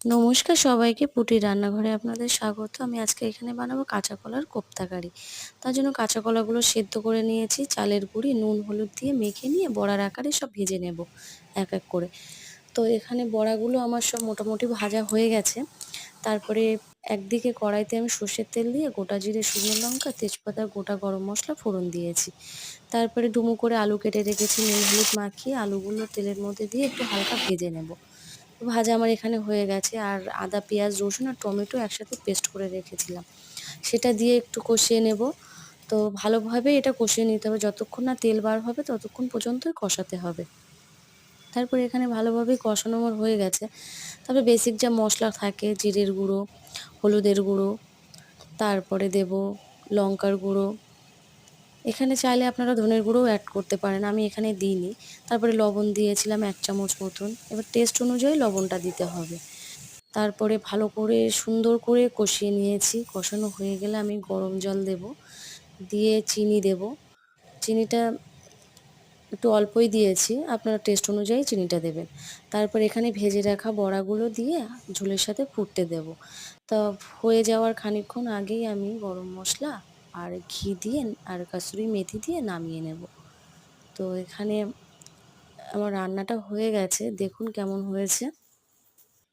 নমস্কার সবাইকে, পুটির রান্নাঘরে আপনাদের স্বাগত। আমি আজকে এখানে বানাবো কাঁচা কলার কোপ্তা কারি। তার জন্য কাঁচা কলাগুলো সেদ্ধ করে নিয়েছি, চালের গুঁড়ি নুন হলুদ দিয়ে মেখে নিয়ে বড়ার আকারে সব ভেজে নেব এক এক করে। তো এখানে বড়াগুলো আমার সব মোটামুটি ভাজা হয়ে গেছে। তারপরে একদিকে কড়াইতে আমি সর্ষের তেল দিয়ে গোটা জিরে, শুকনো লঙ্কা, তেজপাতা, গোটা গরম মশলা ফোড়ন দিয়েছি। তারপরে ডুমো করে আলু কেটে রেখেছি, নুন হলুদ মাখিয়ে আলুগুলো তেলের মধ্যে দিয়ে একটু হালকা ভেজে নেব। ভাজা আমার এখানে হয়ে গেছে। আর আদা, পেঁয়াজ, রসুন আর টমেটো একসাথে পেস্ট করে রেখেছিলাম, সেটা দিয়ে একটু কষিয়ে নেব। তো ভালোভাবে এটা কষিয়ে নিতে হবে, যতক্ষণ না তেল বার হবে ততক্ষণ পর্যন্তই কষাতে হবে। তারপরে এখানে ভালোভাবেই কষানো আমার হয়ে গেছে। তবে বেসিক যা মশলা থাকে, জিরের গুঁড়ো, হলুদের গুঁড়ো, তারপরে দেব লঙ্কার গুঁড়ো। এখানে চাইলে আপনারা ধনের গুঁড়োও অ্যাড করতে পারেন, আমি এখানে দিইনি। তারপরে লবণ দিয়েছিলাম ১ চামচ মতন, এবার টেস্ট অনুযায়ী লবণটা দিতে হবে। তারপরে ভালো করে সুন্দর করে কষিয়ে নিয়েছি। কষানো হয়ে গেলে আমি গরম জল দেব, দিয়ে চিনি দেব। চিনিটা একটু অল্পই দিয়েছি, আপনারা টেস্ট অনুযায়ী চিনিটা দেবেন। তারপর এখানে ভেজে রাখা বড়াগুলো দিয়ে ঝোলের সাথে ফুটতে দেব। তা হয়ে যাওয়ার খানিকক্ষণ আগেই আমি গরম মশলা আর ঘি দিয়ে আর কাসুরি মেথি দিয়ে নামিয়ে নেব। তো এখানে আমার রান্নাটা হয়ে গেছে, দেখুন কেমন হয়েছে।